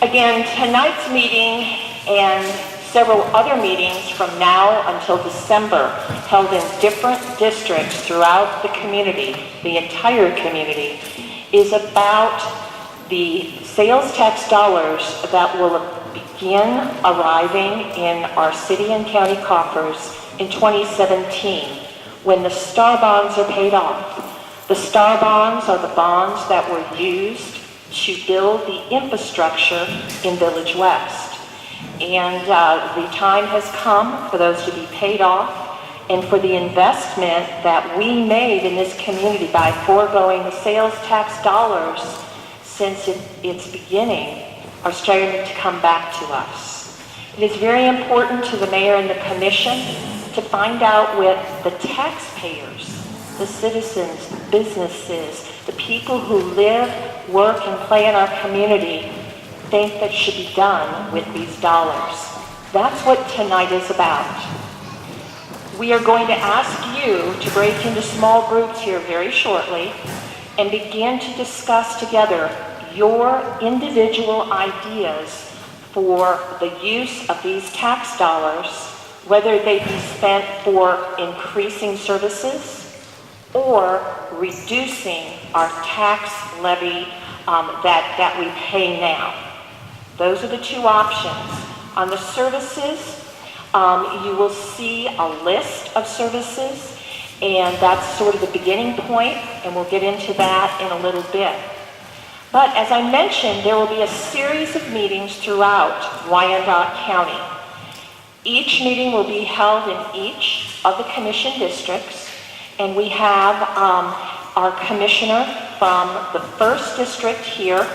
Again, tonight's meeting and several other meetings from now until December, held in different districts throughout the community, the entire community, is about the sales tax dollars that will begin arriving in our city and county coffers in 2017 when the STAR bonds are paid off. The STAR bonds are the bonds that were used to build the infrastructure in Village West. And the time has come for those to be paid off and for the investment that we made in this community by foregoing the sales tax dollars since its beginning are starting to come back to us. It is very important to the mayor and the commission to find out what the taxpayers, the citizens, businesses, the people who live, work, and play in our community think that should be done with these dollars. That's what tonight is about. We are going to ask you to break into small groups here very shortly and begin to discuss together your individual ideas for the use of these tax dollars, whether they be spent for increasing services or reducing our tax levy that we pay now. Those are the two options. On the services, you will see a list of services, and that's sort of the beginning point, and we'll get into that in a little bit. But as I mentioned, there will be a series of meetings throughout Wyandotte County. Each meeting will be held in each of the commission districts, and we have our commissioner from the first district here,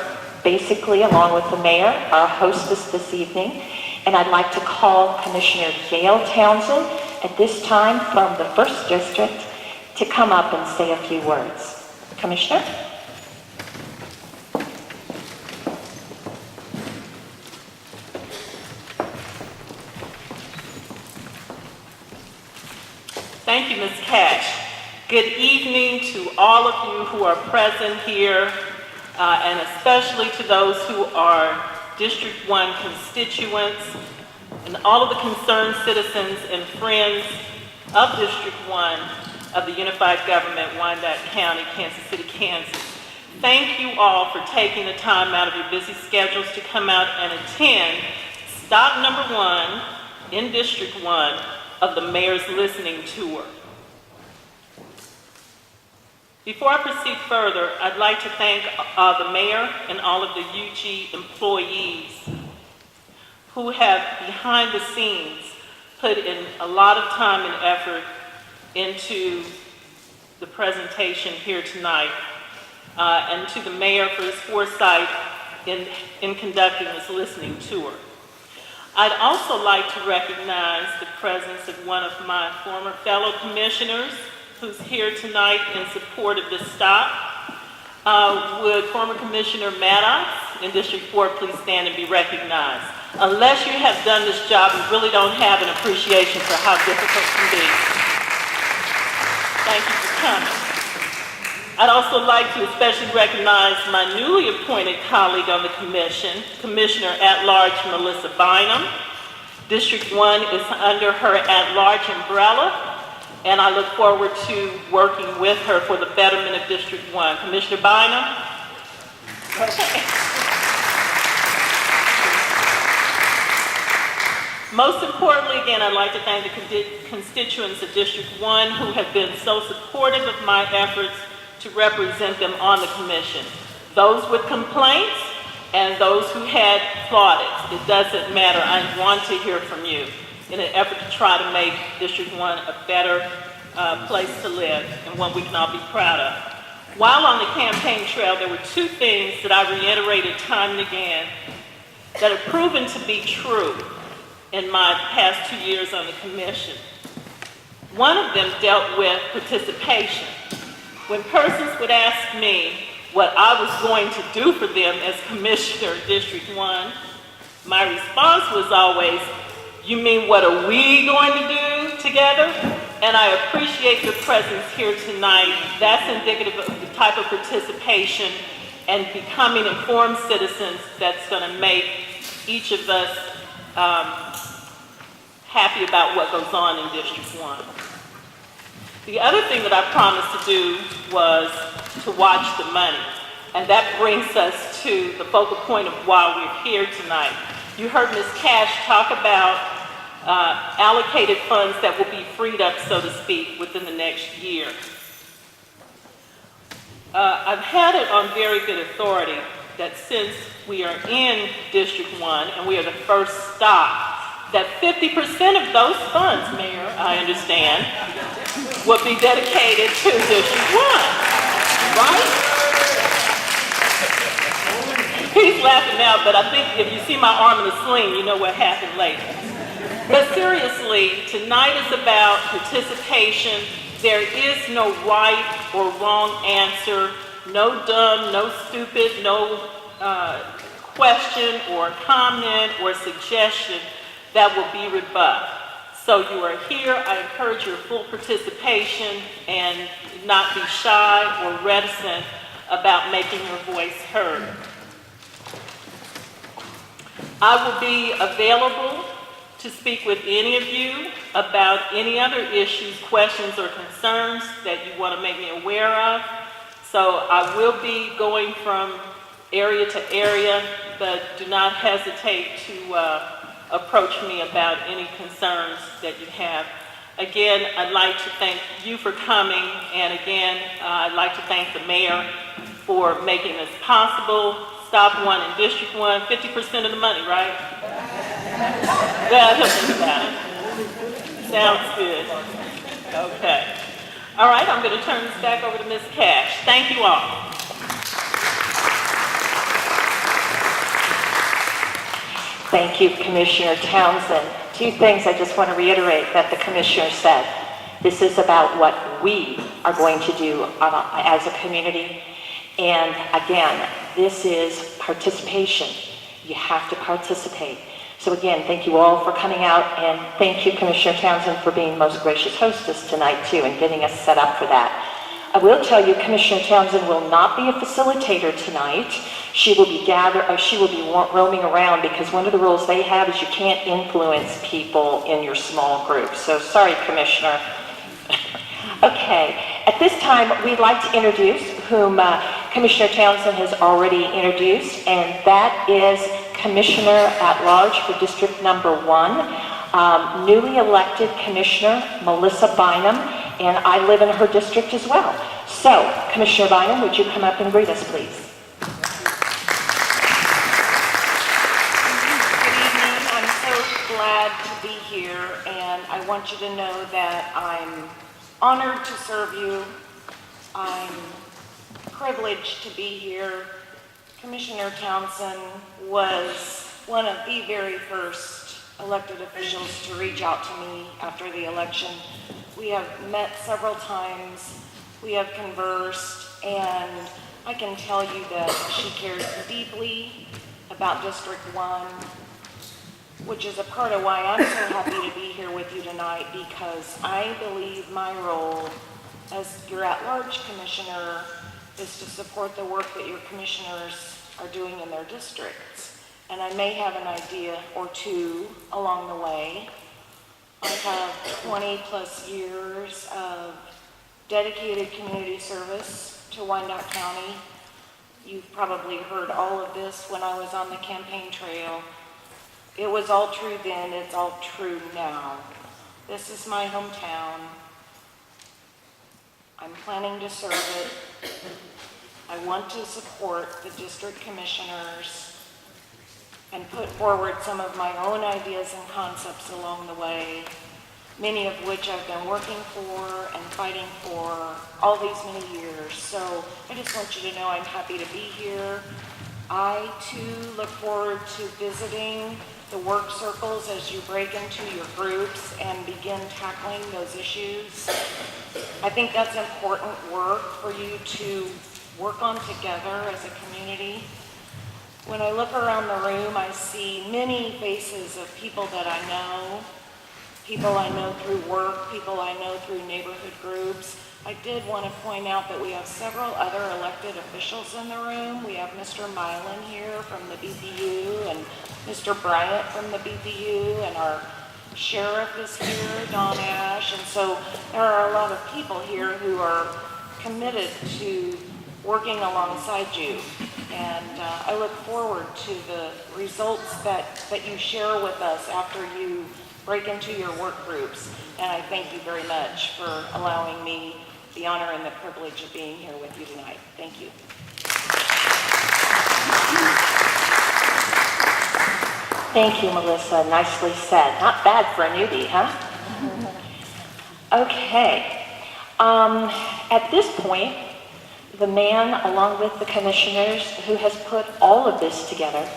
basically along with the mayor, our hostess this evening. And I'd like to call Commissioner Gail Townsend at this time from the first district to come up and say a few words. Commissioner? Thank you, Ms. Cash. Good evening to all of you who are present here, and especially to those who are District 1 constituents, and all of the concerned citizens and friends of District 1 of the Unified Government, Wyandotte County, Kansas City, Kansas. Thank you all for taking the time out of your busy schedules to come out and attend stop number 1 in District 1 of the Mayor's Listening Tour. Before I proceed further, I'd like to thank the Mayor and all of the UG employees who have, behind the scenes, put in a lot of time and effort into the presentation here tonight, and to the Mayor for his foresight in conducting this listening tour. I'd also like to recognize the presence of one of my former fellow commissioners who's here tonight in support of this stop. Would former Commissioner Maddox in District 4 please stand and be recognized? Unless you have done this job, you really don't have an appreciation for how difficult it can be. Thank you for coming. I'd also like to especially recognize my newly appointed colleague on the commission, Commissioner at-Large Melissa Bynum. District 1 is under her at-large umbrella, and I look forward to working with her for the betterment of District 1. Commissioner Bynum? Okay. Most importantly, again, I'd like to thank the constituents of District 1 who have been so supportive of my efforts to represent them on the commission. Those with complaints and those who had plaudits. It doesn't matter. I want to hear from you in an effort to try to make District 1 a better place to live and one we can all be proud of. While on the campaign trail, there were two things that I reiterated time and again that have proven to be true in my past 2 years on the commission. One of them dealt with participation. When persons would ask me what I was going to do for them as Commissioner of District 1, my response was always, "You mean what are we going to do together?" And I appreciate your presence here tonight. That's indicative of the type of participation and becoming informed citizens that's going to make each of us happy about what goes on in District 1. The other thing that I promised to do was to watch the money. And that brings us to the focal point of why we're here tonight. You heard Ms. Cash talk about allocated funds that will be freed up, so to speak, within the next year. I've had it on very good authority that since we are in District 1 and we are the first stop, that 50% of those funds, Mayor, I understand, will be dedicated to District 1, right? He's laughing now, but I think if you see my arm in a sling, you know what happened later. But seriously, tonight is about participation. There is no right or wrong answer, no dumb, no stupid, no question or comment or suggestion that will be rebuffed. So you are here. I encourage your full participation and not be shy or reticent about making your voice heard. I will be available to speak with any of you about any other issues, questions, or concerns that you want to make me aware of. So I will be going from area to area, but do not hesitate to approach me about any concerns that you have. Again, I'd like to thank you for coming, and again, I'd like to thank the mayor for making this possible. Stop 1 in District 1, 50% of the money, right? Yeah, he'll think about it. Sounds good. Okay. All right, I'm going to turn this back over to Ms. Cash. Thank you all. Thank you, Commissioner Townsend. 2 things I just want to reiterate that the Commissioner said. This is about what we are going to do as a community. And again, this is participation. You have to participate. So again, thank you all for coming out, and thank you, Commissioner Townsend, for being most gracious hostess tonight too, and getting us set up for that. I will tell you, Commissioner Townsend will not be a facilitator tonight. She will be roaming around, because one of the rules they have is you can't influence people in your small groups. So sorry, Commissioner. Okay, at this time, we'd like to introduce whom Commissioner Townsend has already introduced, and that is Commissioner at Large for District Number 1, newly elected Commissioner Melissa Bynum, and I live in her district as well. So, Commissioner Bynum, would you come up and greet us, please? Good evening. I'm so glad to be here, and I want you to know that I'm honored to serve you. I'm privileged to be here. Commissioner Townsend was one of the very first elected officials to reach out to me after the election. We have met several times, we have conversed, and I can tell you that she cares deeply about District 1, which is a part of why I'm so happy to be here with you tonight, because I believe my role as your at-large commissioner is to support the work that your commissioners are doing in their districts. And I may have an idea or two along the way. I have 20 plus years of dedicated community service to Wyandotte County. You've probably heard all of this when I was on the campaign trail. It was all true then, it's all true now. This is my hometown. I'm planning to serve it. I want to support the district commissioners and put forward some of my own ideas and concepts along the way, many of which I've been working for and fighting for all these many years. So I just want you to know I'm happy to be here. I too look forward to visiting the work circles as you break into your groups and begin tackling those issues. I think that's important work for you to work on together as a community. When I look around the room, I see many faces of people that I know through work, people I know through neighborhood groups, I did want to point out that we have several other elected officials in the room. We have Mr. Mylan here from the BPU and Mr. Bryant from the BPU, and our sheriff is here, Don Ash. And so there are a lot of people here who are committed to working alongside you. And I look forward to the results that you share with us after you break into your work groups. And I thank you very much for allowing me the honor and the privilege of being here with you tonight. Thank you. Thank you, Melissa. Nicely said. Not bad for a newbie, huh? Okay. At this point, the man, along with the commissioners, who has put all of this together,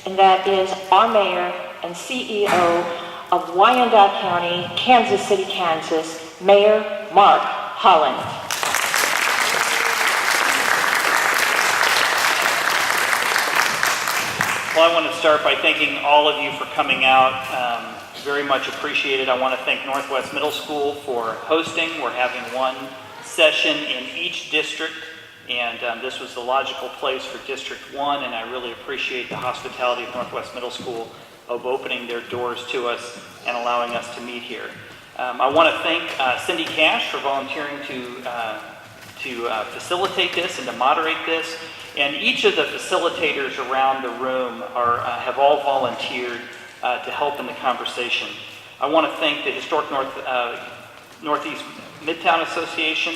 and that is our mayor and CEO of Wyandotte County, Kansas City, Kansas, Mayor Mark Holland. Well, I want to start by thanking all of you for coming out. Very much appreciated. I want to thank Northwest Middle School for hosting. We're having one session in each district, and this was the logical place for District 1, and I really appreciate the hospitality of Northwest Middle School of opening their doors to us and allowing us to meet here. I want to thank Cindy Cash for volunteering to facilitate this and to moderate this. And each of the facilitators around the room have all volunteered to help in the conversation. I want to thank the Historic Northeast Midtown Association,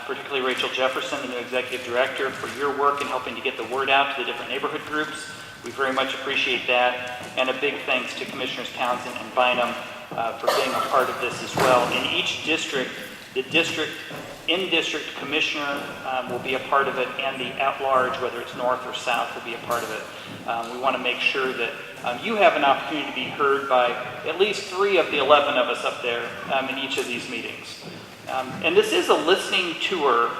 particularly Rachel Jefferson, the new executive director, for your work in helping to get the word out to the different neighborhood groups. We very much appreciate that. And a big thanks to Commissioners Townsend and Bynum for being a part of this as well. In each district, the in-district commissioner will be a part of it, and the at-large, whether it's north or south, will be a part of it. We want to make sure that you have an opportunity to be heard by at least 3 of the 11 of us up there in each of these meetings. And this is a listening tour,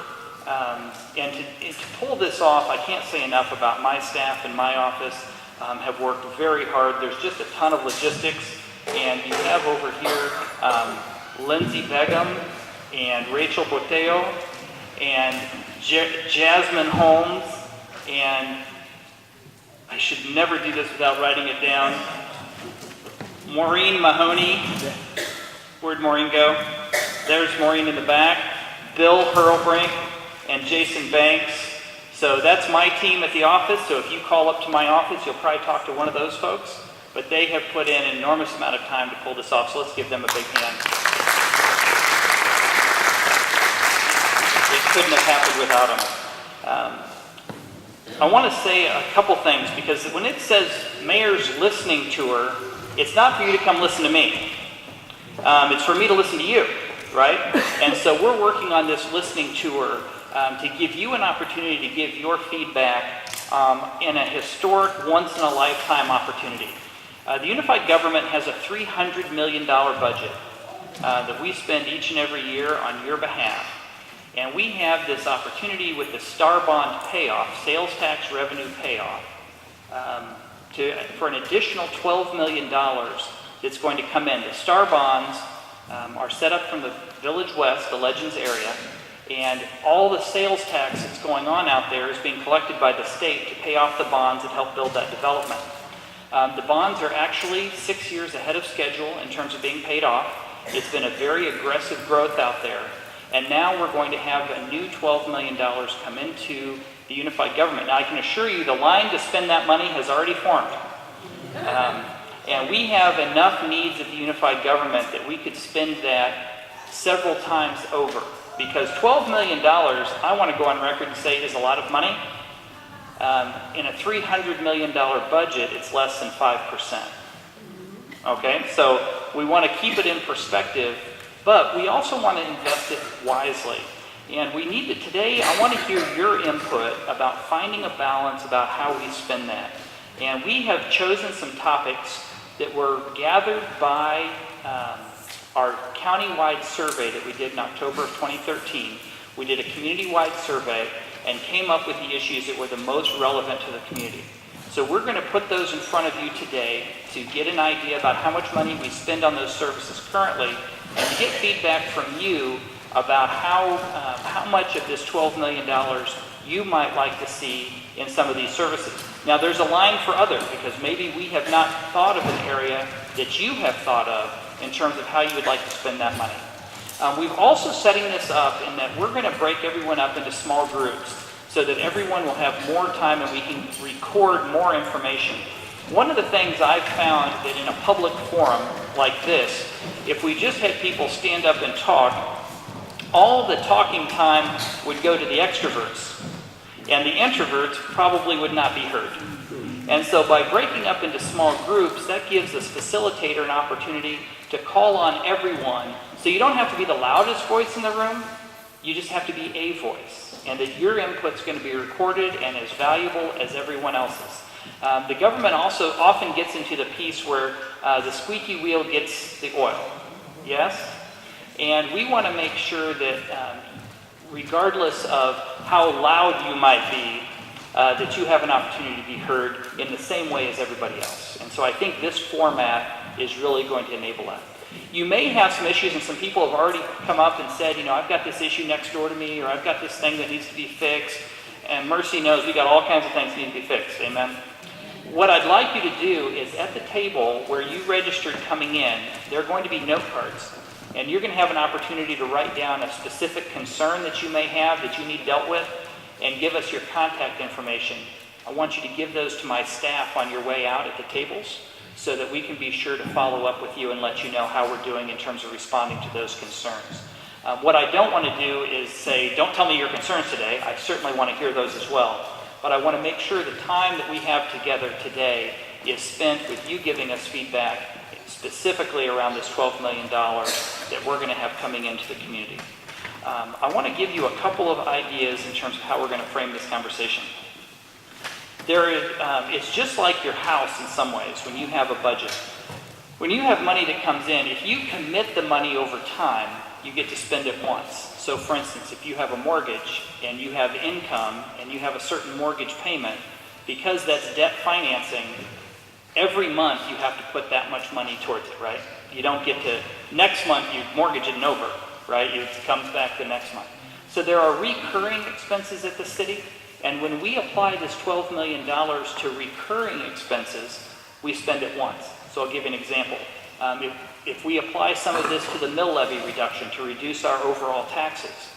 and to pull this off, I can't say enough about my staff and my office have worked very hard. There's just a ton of logistics, and you have over here Lindsay Begum and Rachel Boteo and Jasmine Holmes, and I should never do this without writing it down, Maureen Mahoney. Where'd Maureen go? There's Maureen in the back, Bill Hurlbrink, and Jason Banks. So that's my team at the office, so if you call up to my office, you'll probably talk to one of those folks, but they have put in an enormous amount of time to pull this off, so let's give them a big hand. It couldn't have happened without them. I want to say a couple things, because when it says Mayor's Listening Tour, it's not for you to come listen to me. It's for me to listen to you, right? And so we're working on this listening tour to give you an opportunity to give your feedback in a historic, once-in-a-lifetime opportunity. The unified government has a $300 million budget that we spend each and every year on your behalf. And we have this opportunity with the STAR bond payoff, sales tax revenue payoff, for an additional $12 million that's going to come in. The STAR bonds are set up from the Village West, the Legends area, and all the sales tax that's going on out there is being collected by the state to pay off the bonds that help build that development. The bonds are actually 6 years ahead of schedule in terms of being paid off. It's been a very aggressive growth out there. And now we're going to have a new $12 million come into the unified government. Now I can assure you the line to spend that money has already formed. And we have enough needs of the unified government that we could spend that several times over. Because $12 million, I want to go on record and say, is a lot of money. In a $300 million budget, it's less than 5%. Okay, so we want to keep it in perspective. But we also want to invest it wisely. And we need to, today, I want to hear your input about finding a balance about how we spend that. And we have chosen some topics that were gathered by our county-wide survey that we did in October of 2013. We did a community-wide survey and came up with the issues that were the most relevant to the community. So we're going to put those in front of you today to get an idea about how much money we spend on those services currently, and to get feedback from you about how much of this $12 million you might like to see in some of these services. Now, there's a line for others, because maybe we have not thought of an area that you have thought of in terms of how you would like to spend that money. We've also setting this up in that we're going to break everyone up into small groups so that everyone will have more time and we can record more information. One of the things I've found that in a public forum like this, if we just had people stand up and talk, all the talking time would go to the extroverts, and the introverts probably would not be heard. And so by breaking up into small groups, that gives this facilitator an opportunity to call on everyone. So you don't have to be the loudest voice in the room, you just have to be a voice, and that your input's going to be recorded and as valuable as everyone else's. The government also often gets into the piece where the squeaky wheel gets the oil. Yes? And we want to make sure that regardless of how loud you might be, that you have an opportunity to be heard in the same way as everybody else. And so I think this format is really going to enable that. You may have some issues, and some people have already come up and said, you know, I've got this issue next door to me, or I've got this thing that needs to be fixed. And Mercy knows we got all kinds of things that need to be fixed. Amen? What I'd like you to do is at the table where you registered coming in, there are going to be note cards. And you're going to have an opportunity to write down a specific concern that you may have that you need dealt with and give us your contact information. I want you to give those to my staff on your way out at the tables so that we can be sure to follow up with you and let you know how we're doing in terms of responding to those concerns. What I don't want to do is say, don't tell me your concerns today. I certainly want to hear those as well. But I want to make sure the time that we have together today is spent with you giving us feedback specifically around this $12 million that we're going to have coming into the community. I want to give you a couple of ideas in terms of how we're going to frame this conversation. It's just like your house in some ways when you have a budget. When you have money that comes in, if you commit the money over time, you get to spend it once. So for instance, if you have a mortgage and you have income and you have a certain mortgage payment, because that's debt financing, every month you have to put that much money towards it, right? You don't get to, next month you mortgage it and over, right? It comes back the next month. So there are recurring expenses at the city, and when we apply this $12 million to recurring expenses, we spend it once. So I'll give you an example. If we apply some of this to the mill levy reduction to reduce our overall taxes,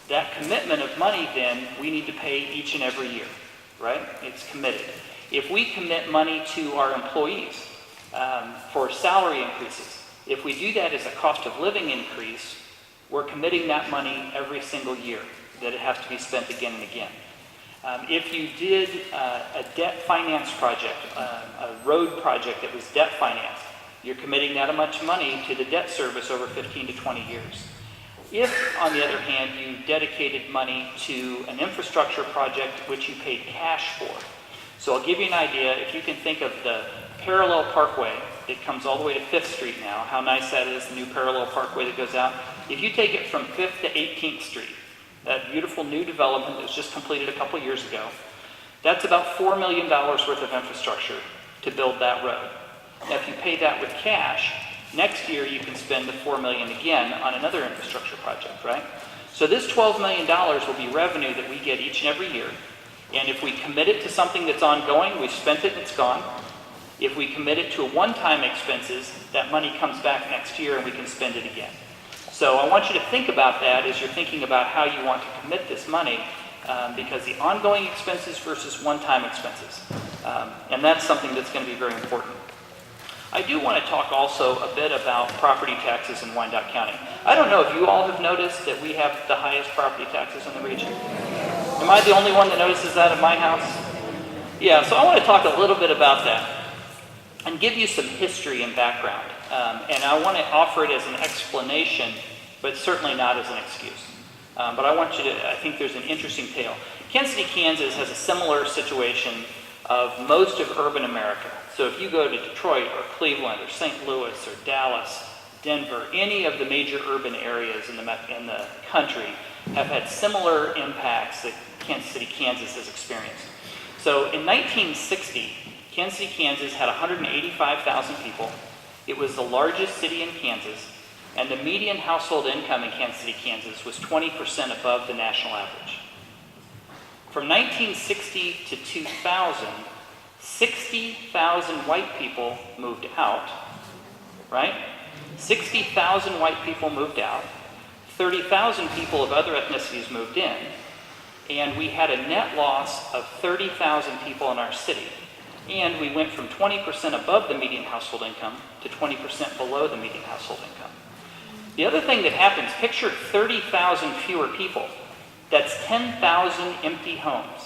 that commitment of money then we need to pay each and every year, right? It's committed. If we commit money to our employees for salary increases, if we do that as a cost of living increase, we're committing that money every single year, that it has to be spent again and again. If you did a debt finance project, a road project that was debt financed, you're committing that much money to the debt service over 15 to 20 years. If, on the other hand, you dedicated money to an infrastructure project which you paid cash for, so I'll give you an idea. If you can think of the parallel parkway that comes all the way to 5th Street now, how nice that is, the new parallel parkway that goes out. If you take it from 5th to 18th Street, that beautiful new development that was just completed a couple years ago, that's about $4 million worth of infrastructure to build that road. Now, if you pay that with cash, next year you can spend the $4 million again on another infrastructure project, right? So this $12 million will be revenue that we get each and every year. And if we commit it to something that's ongoing, we've spent it and it's gone. If we commit it to one-time expenses, that money comes back next year and we can spend it again. So I want you to think about that as you're thinking about how you want to commit this money, because the ongoing expenses versus one-time expenses. And that's something that's going to be very important. I do want to talk also a bit about property taxes in Wyandotte County. I don't know if you all have noticed that we have the highest property taxes in the region. Am I the only one that notices that at my house? Yeah, so I want to talk a little bit about that and give you some history and background. And I want to offer it as an explanation, but certainly not as an excuse. But I want you to, I think there's an interesting tale. Kansas City, Kansas has a similar situation of most of urban America. So if you go to Detroit or Cleveland or St. Louis or Dallas, Denver, any of the major urban areas in the country have had similar impacts that Kansas City, Kansas has experienced. So in 1960, Kansas City, Kansas had 185,000 people. It was the largest city in Kansas. And the median household income in Kansas City, Kansas was 20% above the national average. From 1960 to 2000, 60,000 white people moved out, right? 60,000 white people moved out. 30,000 people of other ethnicities moved in. And we had a net loss of 30,000 people in our city. And we went from 20% above the median household income to 20% below the median household income. The other thing that happens, picture 30,000 fewer people. That's 10,000 empty homes.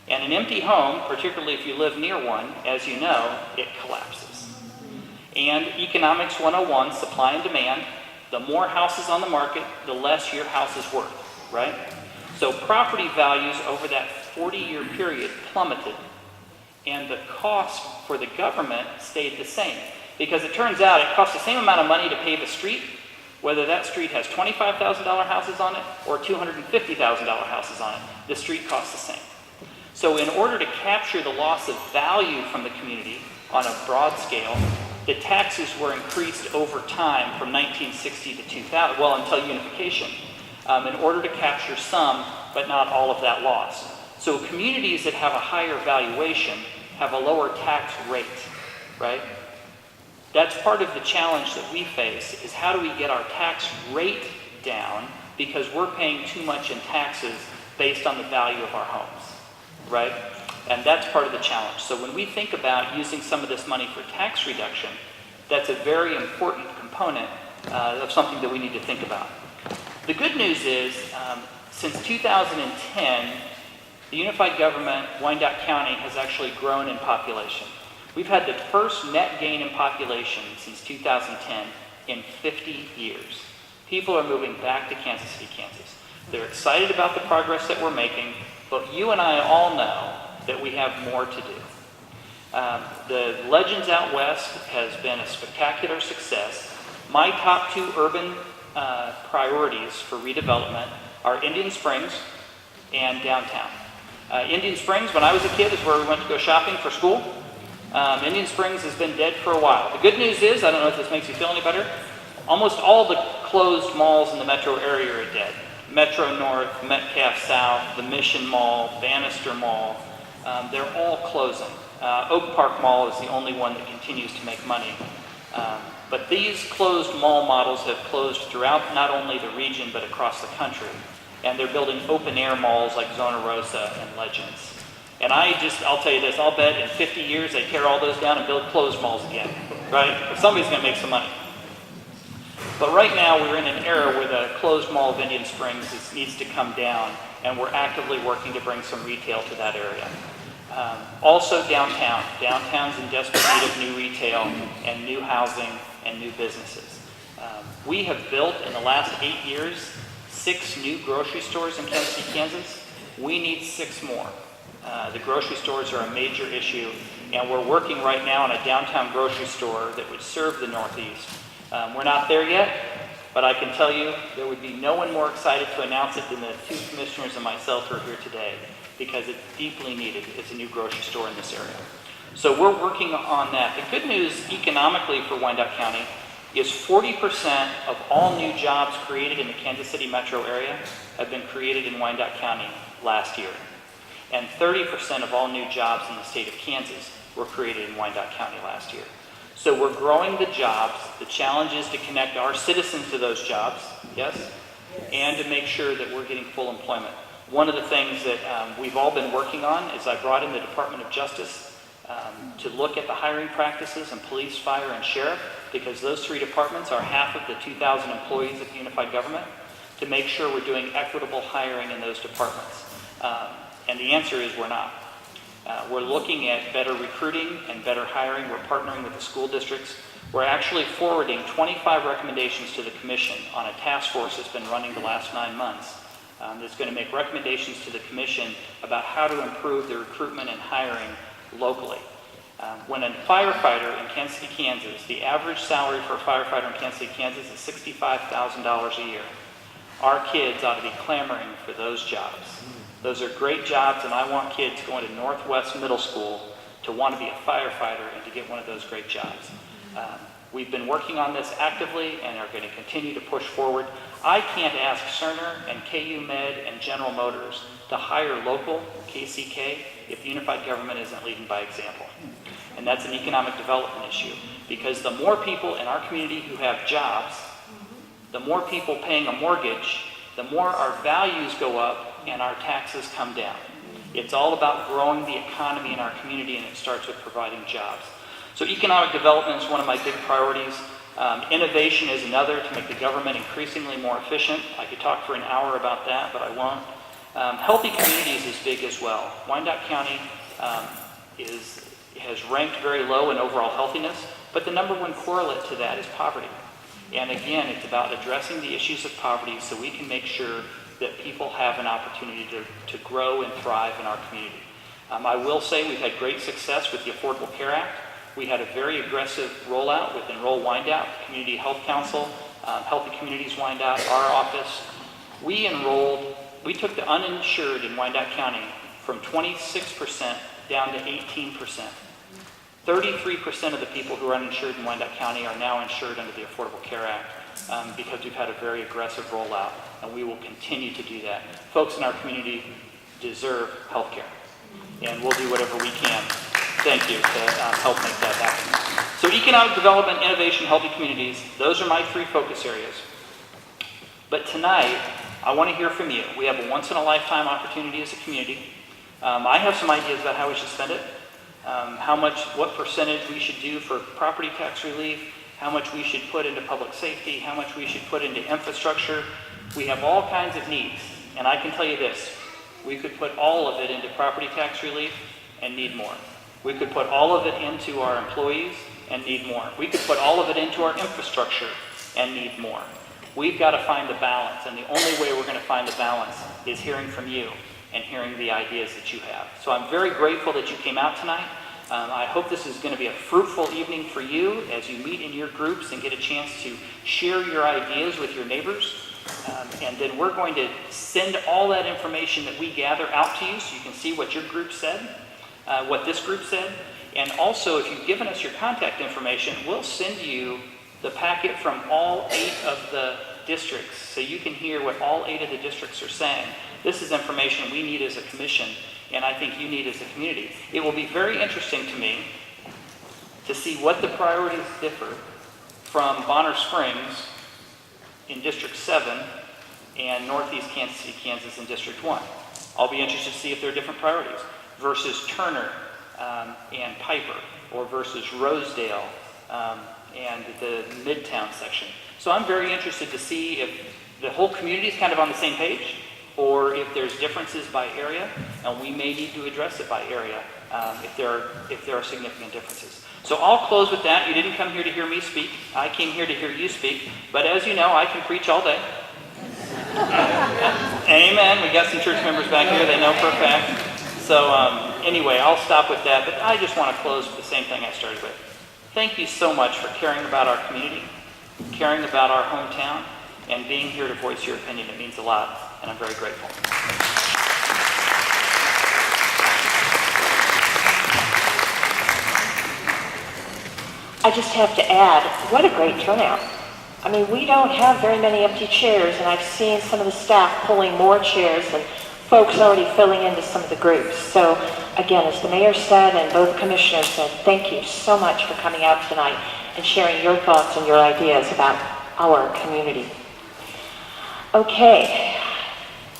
And an empty home, particularly if you live near one, as you know, it collapses. And Economics 101, supply and demand, the more houses on the market, the less your house is worth, right? So property values over that 40-year period plummeted, and the cost for the government stayed the same. Because it turns out it costs the same amount of money to pave a street, whether that street has $25,000 houses on it or $250,000 houses on it. The street costs the same. So in order to capture the loss of value from the community on a broad scale, the taxes were increased over time from 1960 to 2000, well, until unification, in order to capture some, but not all of that loss. So communities that have a higher valuation have a lower tax rate, right? That's part of the challenge that we face, is how do we get our tax rate down because we're paying too much in taxes based on the value of our homes, right? And that's part of the challenge. So when we think about using some of this money for tax reduction, that's a very important component of something that we need to think about. The good news is, since 2010, the unified government, Wyandotte County, has actually grown in population. We've had the first net gain in population since 2010 in 50 years. People are moving back to Kansas City, Kansas. They're excited about the progress that we're making, but you and I all know that we have more to do. The Legends Out West has been a spectacular success. My top two urban priorities for redevelopment are Indian Springs and downtown. Indian Springs, when I was a kid, is where we went to go shopping for school. Indian Springs has been dead for a while. The good news is, I don't know if this makes you feel any better, almost all the closed malls in the metro area are dead. Metro North, Metcalf South, the Mission Mall, Bannister Mall, they're all closing. Oak Park Mall is the only one that continues to make money. But these closed mall models have closed throughout not only the region, but across the country. And they're building open-air malls like Zona Rosa and Legends. And I'll tell you this, I'll bet in 50 years they tear all those down and build closed malls again, right? Somebody's going to make some money. But right now we're in an era where the closed mall of Indian Springs needs to come down, and we're actively working to bring some retail to that area. Also downtown. Downtown's in desperate need of new retail and new housing and new businesses. We have built in the last 8 years 6 new grocery stores in Kansas City, Kansas. We need 6 more. The grocery stores are a major issue, and we're working right now on a downtown grocery store that would serve the Northeast. We're not there yet, but I can tell you there would be no one more excited to announce it than the 2 commissioners and myself who are here today, because it's deeply needed. It's a new grocery store in this area. So we're working on that. The good news economically for Wyandotte County is 40% of all new jobs created in the Kansas City metro area have been created in Wyandotte County last year. And 30% of all new jobs in the state of Kansas were created in Wyandotte County last year. So we're growing the jobs. The challenge is to connect our citizens to those jobs, yes, and to make sure that we're getting full employment. One of the things that we've all been working on is I brought in the Department of Justice to look at the hiring practices in police, fire, and sheriff, because those 3 departments are half of the 2,000 employees of the unified government, to make sure we're doing equitable hiring in those departments. And the answer is we're not. We're looking at better recruiting and better hiring. We're partnering with the school districts. We're actually forwarding 25 recommendations to the commission on a task force that's been running the last 9 months. That's going to make recommendations to the commission about how to improve the recruitment and hiring locally. When a firefighter in Kansas City, Kansas, the average salary for a firefighter in Kansas City, Kansas is $65,000 a year. Our kids ought to be clamoring for those jobs. Those are great jobs, and I want kids going to Northwest Middle School to want to be a firefighter and to get one of those great jobs. We've been working on this actively and are going to continue to push forward. I can't ask Cerner and KU Med and General Motors to hire local KCK if unified government isn't leading by example. And that's an economic development issue, because the more people in our community who have jobs, the more people paying a mortgage, the more our values go up and our taxes come down. It's all about growing the economy in our community, and it starts with providing jobs. So economic development is one of my big priorities. Innovation is another, to make the government increasingly more efficient. I could talk for an hour about that, but I won't. Healthy communities is big as well. Wyandotte County has ranked very low in overall healthiness, but the number one correlate to that is poverty. And again, it's about addressing the issues of poverty so we can make sure that people have an opportunity to grow and thrive in our community. I will say we've had great success with the Affordable Care Act. We had a very aggressive rollout with Enroll Wyandotte, Community Health Council, Healthy Communities Wyandotte, our office. We took the uninsured in Wyandotte County from 26% down to 18%. 33% of the people who are uninsured in Wyandotte County are now insured under the Affordable Care Act because we've had a very aggressive rollout, and we will continue to do that. Folks in our community deserve health care, and we'll do whatever we can, thank you, to help make that happen. So economic development, innovation, healthy communities, those are my three focus areas. But tonight, I want to hear from you. We have a once-in-a-lifetime opportunity as a community. I have some ideas about how we should spend it. What percentage we should do for property tax relief, how much we should put into public safety, how much we should put into infrastructure. We have all kinds of needs, and I can tell you this, we could put all of it into property tax relief and need more. We could put all of it into our employees and need more. We could put all of it into our infrastructure and need more. We've got to find the balance, and the only way we're going to find the balance is hearing from you and hearing the ideas that you have. So I'm very grateful that you came out tonight. I hope this is going to be a fruitful evening for you as you meet in your groups and get a chance to share your ideas with your neighbors. And then we're going to send all that information that we gather out to you so you can see what your group said, what this group said. And also, if you've given us your contact information, we'll send you the packet from all 8 of the districts so you can hear what all 8 of the districts are saying. This is information we need as a commission, and I think you need as a community. It will be very interesting to me to see what the priorities differ from Bonner Springs in District 7 and Northeast Kansas City, Kansas in District 1. I'll be interested to see if there are different priorities versus Turner and Piper, or versus Rosedale and the Midtown section. So I'm very interested to see if the whole community is kind of on the same page, or if there's differences by area, and we may need to address it by area if there are significant differences. So I'll close with that. You didn't come here to hear me speak. I came here to hear you speak. But as you know, I can preach all day. Amen. We got some church members back here. They know for a fact. So anyway, I'll stop with that. But I just want to close with the same thing I started with. Thank you so much for caring about our community, caring about our hometown, and being here to voice your opinion. It means a lot, and I'm very grateful. I just have to add, what a great turnout. I mean, we don't have very many empty chairs, and I've seen some of the staff pulling more chairs and folks already filling into some of the groups. So again, as the mayor said and both commissioners said, thank you so much for coming out tonight and sharing your thoughts and your ideas about our community. Okay,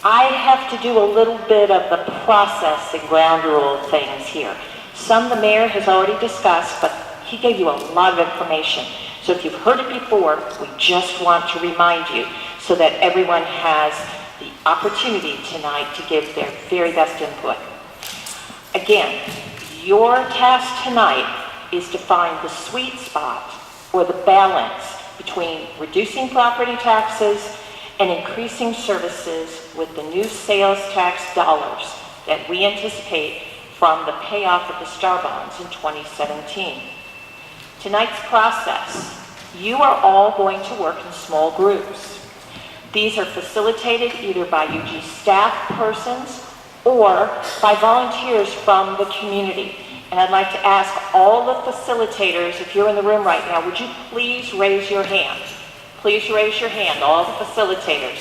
I have to do a little bit of the process and ground rule things here. Some the mayor has already discussed, but he gave you a lot of information. So if you've heard it before, we just want to remind you so that everyone has the opportunity tonight to give their very best input. Again, your task tonight is to find the sweet spot or the balance between reducing property taxes and increasing services with the new sales tax dollars that we anticipate from the payoff of the Star Bonds in 2017. Tonight's process, you are all going to work in small groups. These are facilitated either by UG staff persons or by volunteers from the community. And I'd like to ask all the facilitators, if you're in the room right now, would you please raise your hand? Please raise your hand, all the facilitators.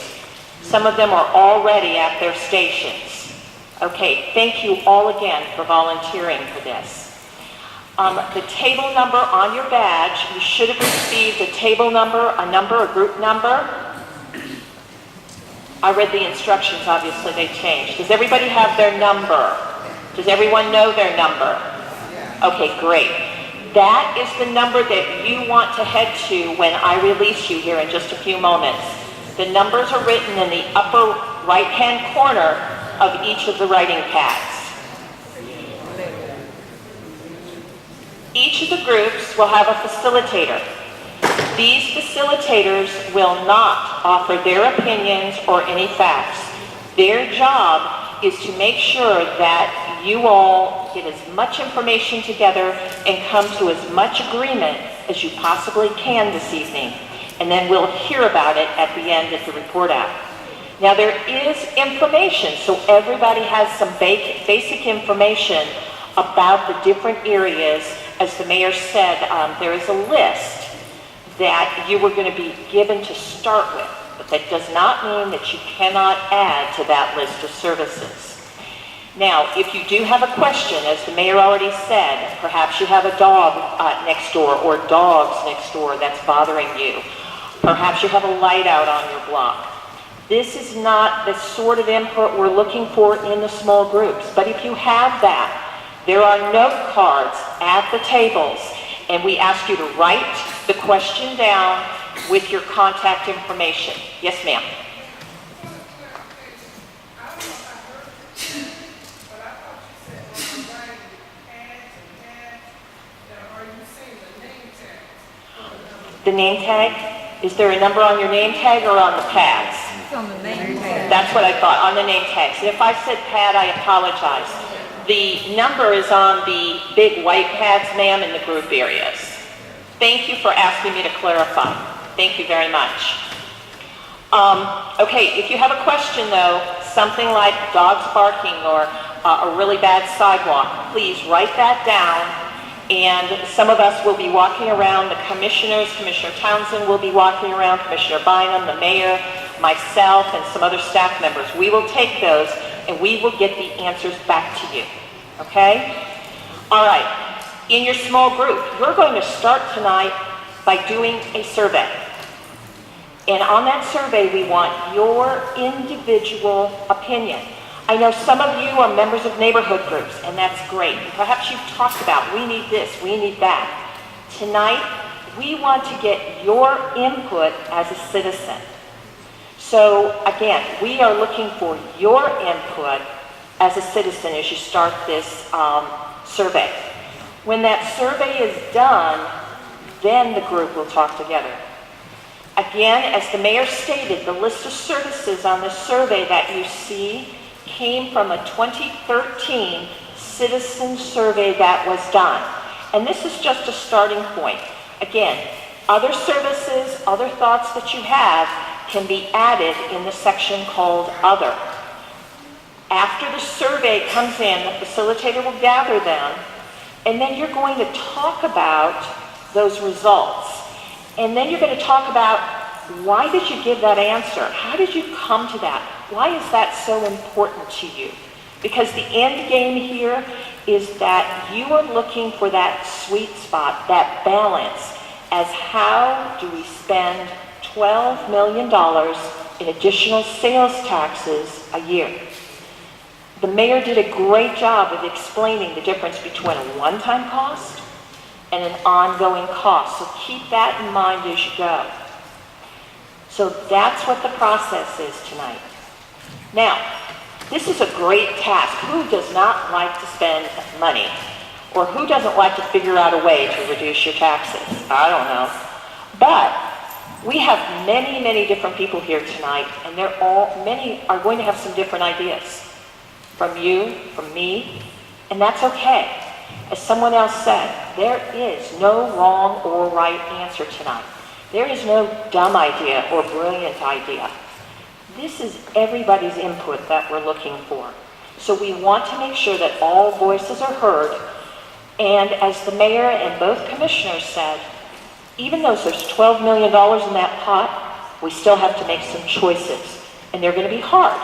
Some of them are already at their stations. Okay, thank you all again for volunteering for this. The table number on your badge, you should have received a table number, a group number. I read the instructions, obviously they changed. Does everybody have their number? Does everyone know their number? Okay, great. That is the number that you want to head to when I release you here in just a few moments. The numbers are written in the upper right-hand corner of each of the writing pads. Each of the groups will have a facilitator. These facilitators will not offer their opinions or any facts. Their job is to make sure that you all get as much information together and come to as much agreement as you possibly can this evening. And then we'll hear about it at the end of the report out. Now there is information, so everybody has some basic information about the different areas. As the mayor said, there is a list that you were going to be given to start with, but that does not mean that you cannot add to that list of services. Now, if you do have a question, as the mayor already said, perhaps you have a dog next door or dogs next door that's bothering you. Perhaps you have a light out on your block. This is not the sort of input we're looking for in the small groups, but if you have that, there are note cards at the tables, and we ask you to write the question down with your contact information. Yes, ma'am. The name tag? Is there a number on your name tag or on the pads? It's on the name tag. That's what I thought, on the name tags. And if I said pad, I apologize. The number is on the big white pads, ma'am, in the group areas. Thank you for asking me to clarify. Thank you very much. Okay, if you have a question though, something like dogs barking or a really bad sidewalk, please write that down. And some of us will be walking around, the commissioners, Commissioner Townsend will be walking around, Commissioner Bynum, the mayor, myself, and some other staff members. We will take those and we will get the answers back to you, okay? All right, in your small group, you're going to start tonight by doing a survey. And on that survey, we want your individual opinion. I know some of you are members of neighborhood groups, and that's great. Perhaps you've talked about, we need this, we need that. Tonight, we want to get your input as a citizen. So again, we are looking for your input as a citizen as you start this survey. When that survey is done, then the group will talk together. Again, as the mayor stated, the list of services on the survey that you see came from a 2013 citizen survey that was done. And this is just a starting point. Again, other services, other thoughts that you have can be added in the section called Other. After the survey comes in, the facilitator will gather them, and then you're going to talk about those results. And then you're going to talk about, why did you give that answer? How did you come to that? Why is that so important to you? Because the end game here is that you are looking for that sweet spot, that balance, as how do we spend $12 million in additional sales taxes a year? The mayor did a great job of explaining the difference between a one-time cost and an ongoing cost. So keep that in mind as you go. So that's what the process is tonight. Now, this is a great task. Who does not like to spend money? Or who doesn't like to figure out a way to reduce your taxes? I don't know. But we have many, many different people here tonight, and many are going to have some different ideas. From you, from me, and that's okay. As someone else said, there is no wrong or right answer tonight. There is no dumb idea or brilliant idea. This is everybody's input that we're looking for. So we want to make sure that all voices are heard, And as the mayor and both commissioners said, even though there's $12 million in that pot, we still have to make some choices, and they're going to be hard.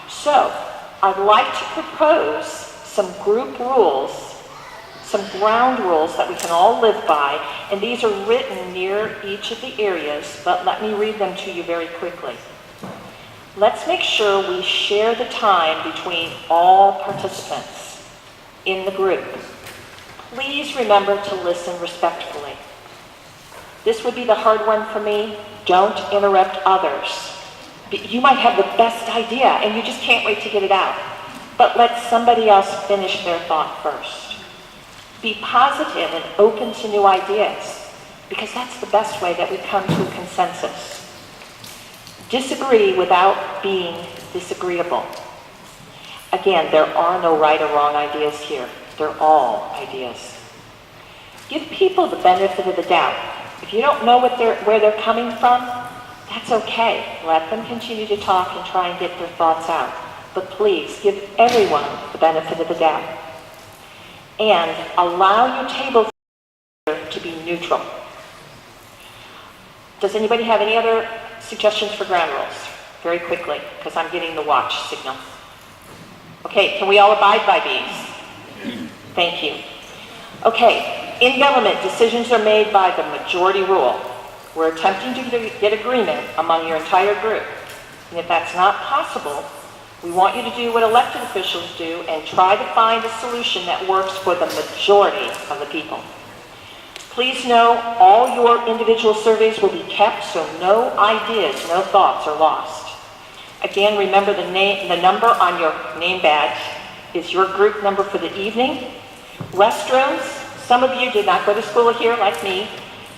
So I'd like to propose some group rules, some ground rules that we can all live by, and these are written near each of the areas, but let me read them to you very quickly. Let's make sure we share the time between all participants in the group. Please remember to listen respectfully. This would be the hard one for me. Don't interrupt others. You might have the best idea and you just can't wait to get it out. But let somebody else finish their thought first. Be positive and open to new ideas, because that's the best way that we come to a consensus. Disagree without being disagreeable. Again, there are no right or wrong ideas here. They're all ideas. Give people the benefit of the doubt. If you don't know where they're coming from, that's okay. Let them continue to talk and try and get their thoughts out. But please, give everyone the benefit of the doubt. And allow your table to be neutral. Does anybody have any other suggestions for ground rules? Very quickly, because I'm getting the watch signal. Okay, can we all abide by these? Thank you. Okay, in government, decisions are made by the majority rule. We're attempting to get agreement among your entire group. And if that's not possible, we want you to do what elected officials do and try to find a solution that works for the majority of the people. Please know all your individual surveys will be kept, so no ideas, no thoughts are lost. Again, remember the number on your name badge is your group number for the evening. Restrooms, some of you did not go to school here like me.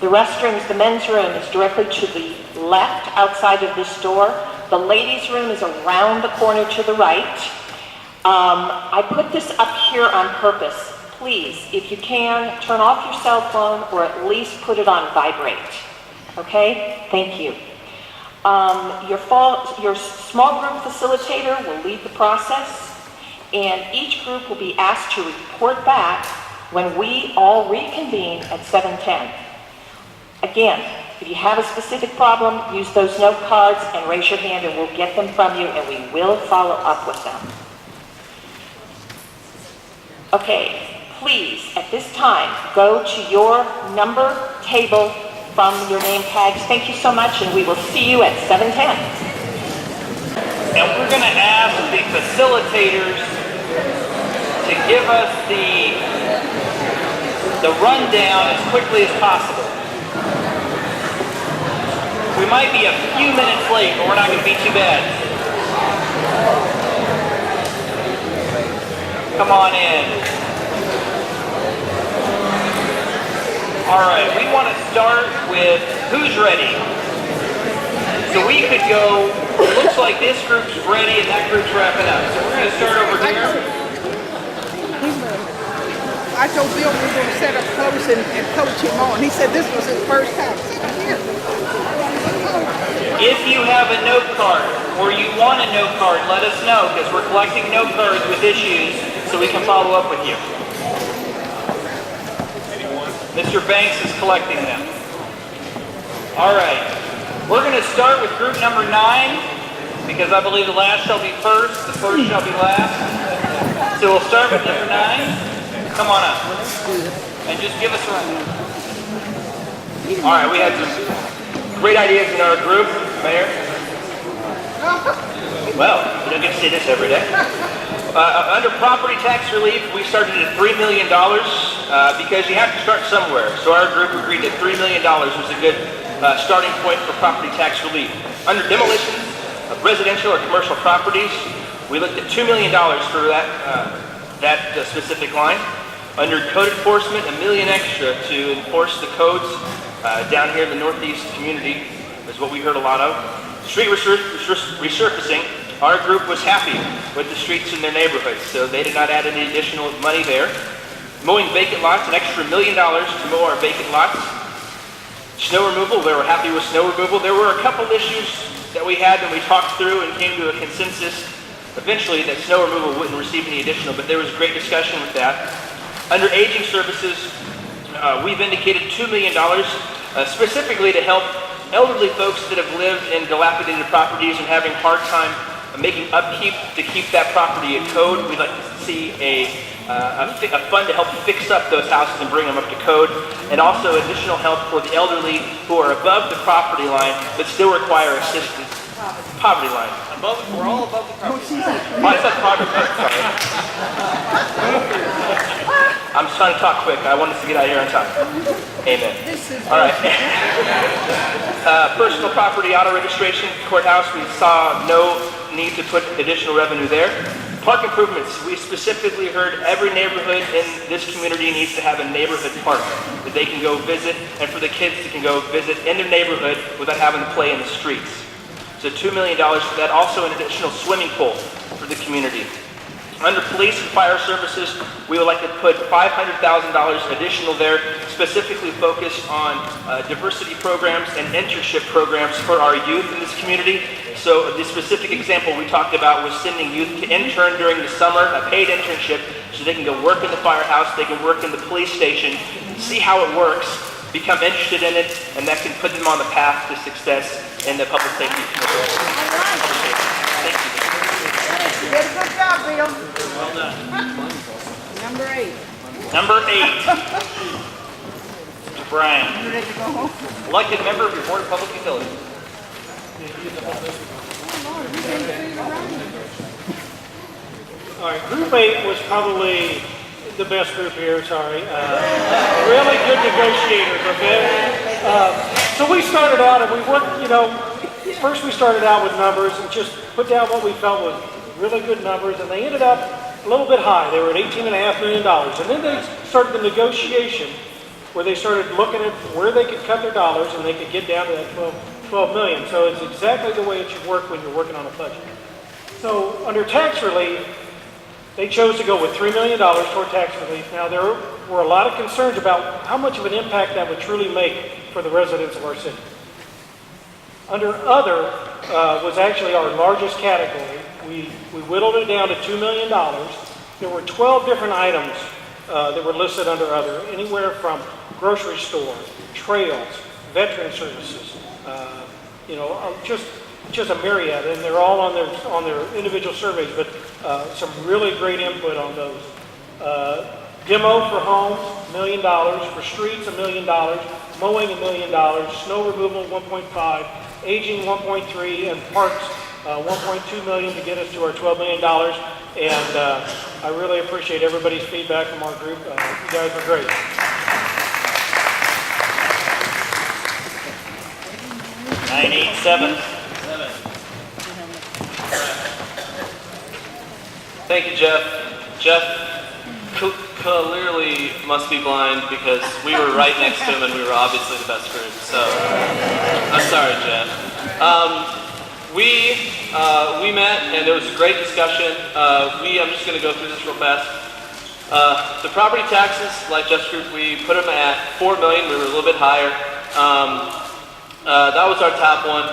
The restrooms, the men's room is directly to the left outside of this door. The ladies' room is around the corner to the right. I put this up here on purpose. Please, if you can, turn off your cell phone or at least put it on vibrate. Okay? Thank you. Your small group facilitator will lead the process, and each group will be asked to report back when we all reconvene at 7:10. Again, if you have a specific problem, use those note cards and raise your hand and we'll get them from you and we will follow up with them. Okay, please, at this time, go to your number table from your name tags. Thank you so much, and we will see you at 7:10. And we're going to ask the facilitators to give us the rundown as quickly as possible. We might be a few minutes late, but we're not going to be too bad. Come on in. All right, we want to start with who's ready. So we could go, it looks like this group's ready and that group's wrapping up. So we're going to start over here. I told Bill we were going to set up close and coach him on. He said this was his first time. Here. If you have a note card or you want a note card, let us know, because we're collecting note cards with issues so we can follow up with you. Mr. Banks is collecting them. All right. We're going to start with group number 9, because I believe the last shall be first, the first shall be last. So we'll start with number 9. Come on up. And just give us a rundown. All right, we had some great ideas in our group, Mayor. Well, you don't get to see this every day. Under property tax relief, we started at $3 million because you have to start somewhere. So our group agreed that $3 million was a good starting point for property tax relief. Under demolition of residential or commercial properties, we looked at $2 million for that specific line. Under code enforcement, $1 million extra to enforce the codes down here in the Northeast community is what we heard a lot of. Street resurfacing, our group was happy with the streets in their neighborhoods, so they did not add any additional money there. Mowing vacant lots, an extra $1 million to mow our vacant lots. Snow removal, they were happy with snow removal. There were a couple issues that we had when we talked through and came to a consensus eventually that snow removal wouldn't receive any additional, but there was great discussion with that. Under aging services, we've indicated $2 million specifically to help elderly folks that have lived in dilapidated properties and having a hard time making upkeep to keep that property in code. We'd like to see a fund to help fix up those houses and bring them up to code, and also additional help for the elderly who are above the property line but still require assistance. Poverty line. We're all above the poverty line. I said poverty line, sorry. I'm just trying to talk quick. I want us to get out of here on time. Amen. All right. Personal property auto registration, courthouse, we saw no need to put additional revenue there. Park improvements, we specifically heard every neighborhood in this community needs to have a neighborhood park that they can go visit, and for the kids that can go visit in their neighborhood without having to play in the streets. So $2 million for that, also an additional swimming pool for the community. Under police and fire services, we would like to put $500,000 additional there, specifically focused on diversity programs and internship programs for our youth in this community. So the specific example we talked about was sending youth to intern during the summer, a paid internship, so they can go work in the firehouse, they can work in the police station, see how it works, become interested in it, and that can put them on the path to success in the public safety. Thank you. You did a good job, Bill. Well done. Number 8. Number 8. Mr. Bryan, You ready to go home? elected member of your Board of Public Utilities. All right, Group 8 was probably the best group here, sorry. Really good negotiators, okay? So we started out and we worked, first we started out with numbers and just put down what we felt was really good numbers, and they ended up a little bit high. They were at $18.5 million. And then they started the negotiation where they started looking at where they could cut their dollars and they could get down to that 12 million. So it's exactly the way it should work when you're working on a budget. So under tax relief, they chose to go with $3 million toward tax relief. Now, there were a lot of concerns about how much of an impact that would truly make for the residents of our city. Under other was actually our largest category. We whittled it down to $2 million. There were 12 different items that were listed under other, anywhere from grocery store, trails, veteran services, just a myriad, and they're all on their individual surveys, but some really great input on those. Demo for homes, $1 million. For streets, $1 million. Mowing, $1 million. Snow removal, 1.5. Aging, 1.3. And parks, 1.2 million to get us to our $12 million. And I really appreciate everybody's feedback from our group. You guys are great. $987. Thank you, Jeff. Jeff clearly must be blind because we were right next to him and we were obviously the best group. So I'm sorry, Jeff. We met and it was a great discussion. I'm just going to go through this real fast. The property taxes, like Jeff's group, we put them at $4 million. We were a little bit higher. That was our top one.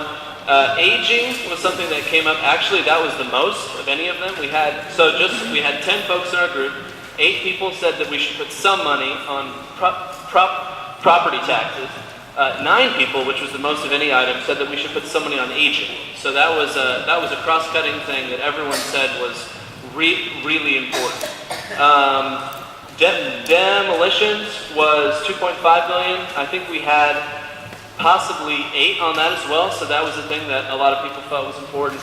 Aging was something that came up. Actually, that was the most of any of them. We had 10 folks in our group. 8 people said that we should put some money on property taxes. 9 people, which was the most of any item, said that we should put some money on aging. So that was a cross-cutting thing that everyone said was really important. Demolitions was $2.5 million. I think we had possibly 8 on that as well, so that was the thing that a lot of people thought was important.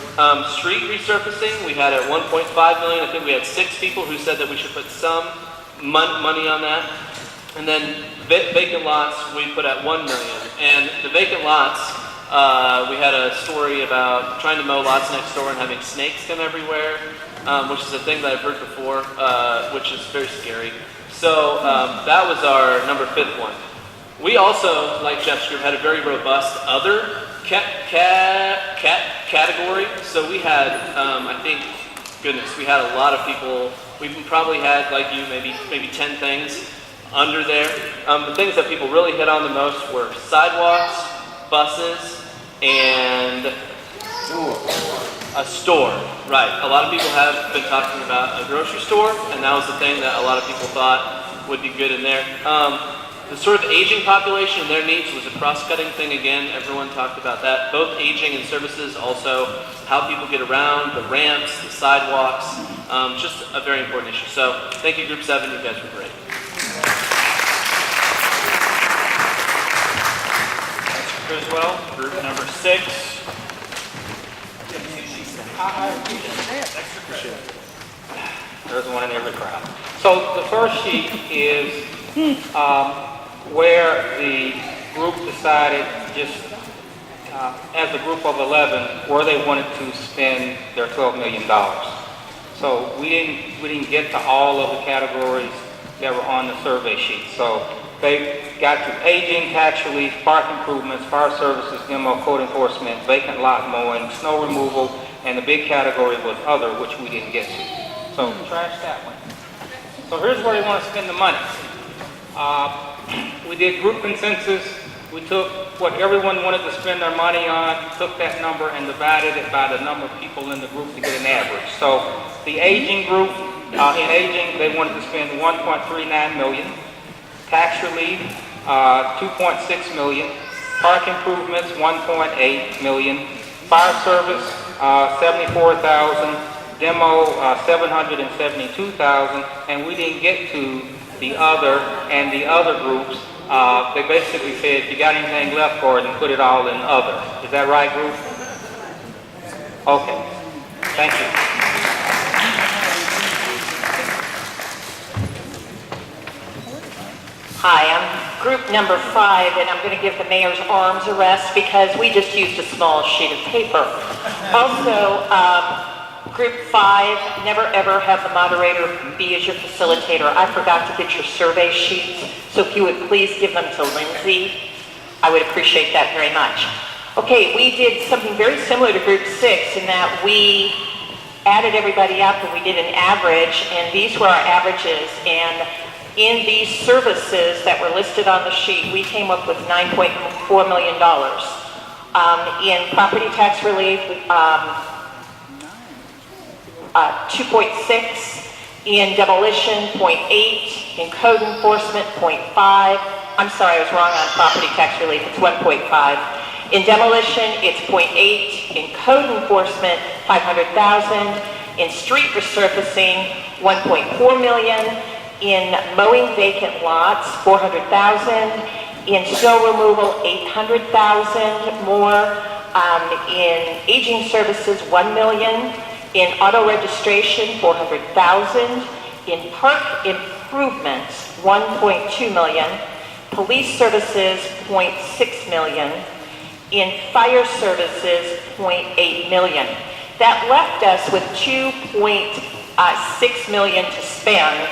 Street resurfacing, we had at $1.5 million. I think we had 6 people who said that we should put some money on that. And then vacant lots, we put at $1 million. And the vacant lots, we had a story about trying to mow lots next door and having snakes come everywhere, which is a thing that I've heard before, which is very scary. So that was our number 5th one. We also, like Jeff's group, had a very robust other category. So we had, we had a lot of people. We probably had, like you, maybe 10 things under there. The things that people really hit on the most were sidewalks, buses, and a store. Right. A lot of people have been talking about a grocery store, and that was the thing that a lot of people thought would be good in there. The sort of aging population and their needs was a cross-cutting thing again. Everyone talked about that. Both aging and services, also how people get around, the ramps, the sidewalks, just a very important issue. So thank you, Group 7. You guys were great. Criswell, group number 6. There's one in every crowd. So the first sheet is where the group decided just as a group of 11 where they wanted to spend their $12 million. So we didn't get to all of the categories that were on the survey sheet. So they got to aging, tax relief, park improvements, fire services, demo, code enforcement, vacant lot mowing, snow removal, and the big category was other, which we didn't get to. So trash that one. So here's where they want to spend the money. We did group consensus. We took what everyone wanted to spend their money on, took that number and divided it by the number of people in the group to get an average. So the aging group, in aging, they wanted to spend $1.39 million. Tax relief, $2.6 million. Park improvements, $1.8 million. Fire service, $74,000. Demo, $772,000. And we didn't get to the other and the other groups. They basically said, if you got anything left for it, then put it all in other. Is that right, group? Okay. Thank you. Hi, I'm group number 5, and I'm going to give the mayor's arms a rest because we just used a small sheet of paper. Also, group 5, never ever have the moderator be as your facilitator. I forgot to get your survey sheets, so if you would please give them to Lindsay, I would appreciate that very much. Okay, we did something very similar to group 6 in that we added everybody up and we did an average, and these were our averages. And in these services that were listed on the sheet, we came up with $9.4 million. In property tax relief, 2.6, in demolition, 0.8, in code enforcement, 0.5. I'm sorry, I was wrong on property tax relief, it's 1.5. In demolition, it's 0.8, in code enforcement, 500,000, in street resurfacing, 1.4 million, in mowing vacant lots, 400,000, in snow removal, 800,000 more, in aging services, 1 million, in auto registration, 400,000, in park improvements, 1.2 million, police services, 0.6 million, in fire services, 0.8 million. That left us with 2.6 million to spend,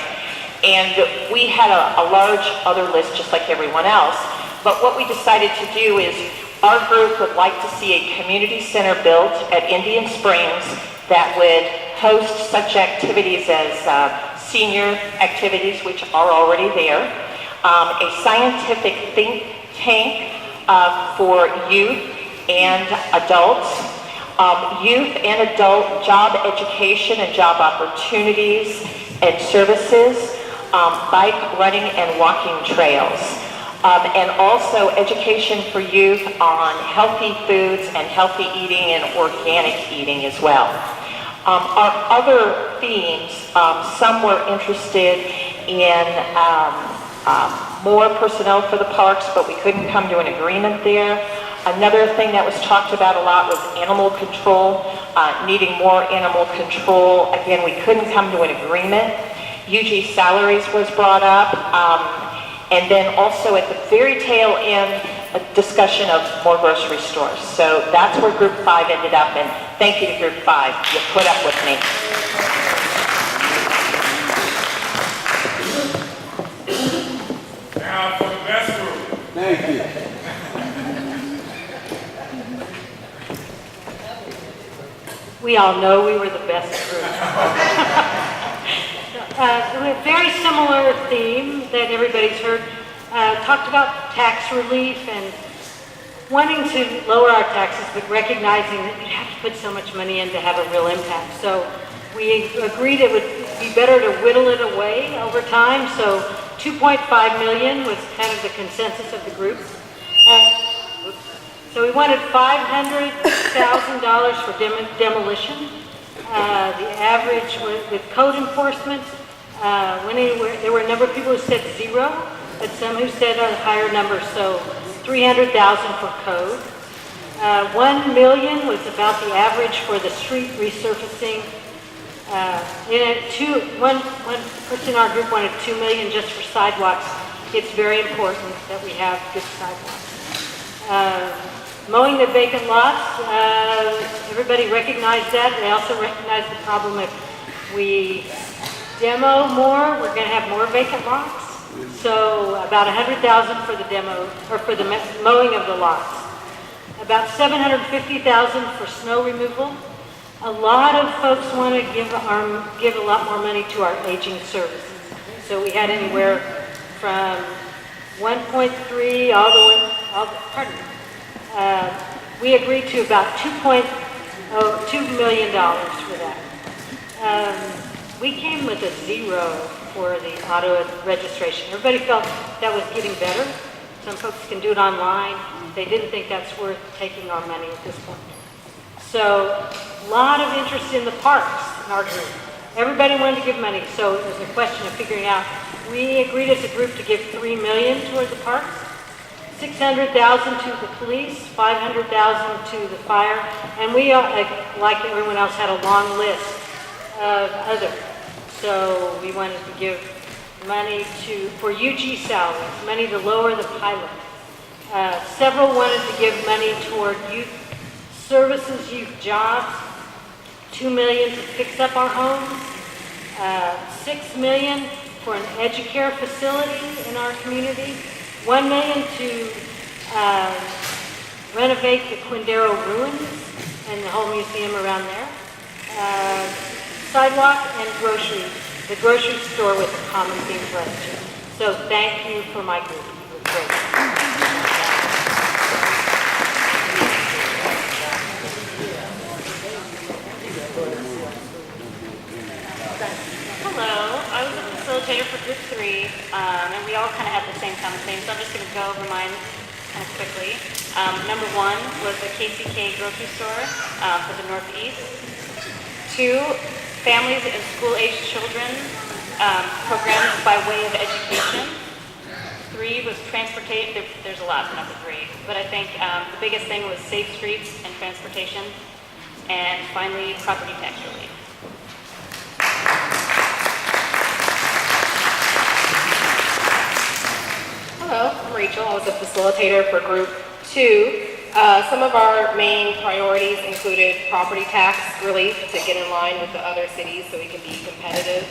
and we had a large other list just like everyone else. But what we decided to do is our group would like to see a community center built at Indian Springs that would host such activities as senior activities, which are already there, a scientific think tank for youth and adults, youth and adult job education and job opportunities and services, bike, running, and walking trails, and also education for youth on healthy foods and healthy eating and organic eating as well. Our other themes, some were interested in more personnel for the parks, but we couldn't come to an agreement there. Another thing that was talked about a lot was animal control, needing more animal control. Again, we couldn't come to an agreement. UG salaries was brought up, and then also at the very tail end, a discussion of more grocery stores. So that's where group 5 ended up, and thank you to group 5. You put up with me. Now for the best group. Thank you. We all know we were the best group. A very similar theme that everybody's heard. Talked about tax relief and wanting to lower our taxes, but recognizing that we have to put so much money in to have a real impact. So we agreed it would be better to whittle it away over time. So 2.5 million was kind of the consensus of the group. So we wanted $500,000 for demolition. The average with code enforcement, there were a number of people who said 0, but some who said a higher number, so 300,000 for code. 1 million was about the average for the street resurfacing. One person in our group wanted 2 million just for sidewalks. It's very important that we have good sidewalks. Mowing the vacant lots, everybody recognized that. They also recognized the problem if we demo more, we're going to have more vacant lots. So about 100,000 for the demo, or for the mowing of the lots. About 750,000 for snow removal. A lot of folks want to give a lot more money to our aging services. So we had anywhere from 1.3 all the way, we agreed to about $2 million for that. We came with a 0 for the auto registration. Everybody felt that was getting better. Some folks can do it online. They didn't think that's worth taking our money at this point. So a lot of interest in the parks in our group. Everybody wanted to give money, so it was a question of figuring out. We agreed as a group to give $3 million toward the parks, 600,000 to the police, 500,000 to the fire, and we, like everyone else, had a long list of others. So we wanted to give money for UG salaries, money to lower the pilot. Several wanted to give money toward youth services, youth jobs, 2 million to fix up our homes, 6 million for an educare facility in our community, 1 million to renovate the Quindaro ruins and the whole museum around there, sidewalk and groceries, the grocery store with a common theme for us too. So thank you for my group. It was great. Hello, I was a facilitator for group 3, and we all kind of had the same common theme, so I'm just going to go over mine kind of quickly. Number 1 was the KCK grocery store for the Northeast. 2, families and school-aged children programs by way of education. 3 was transportation. There's a lot for number 3, but I think the biggest thing was safe streets and transportation. And finally, property tax relief. Hello, I'm Rachel. I was a facilitator for Group 2. Some of our main priorities included property tax relief to get in line with the other cities so we can be competitive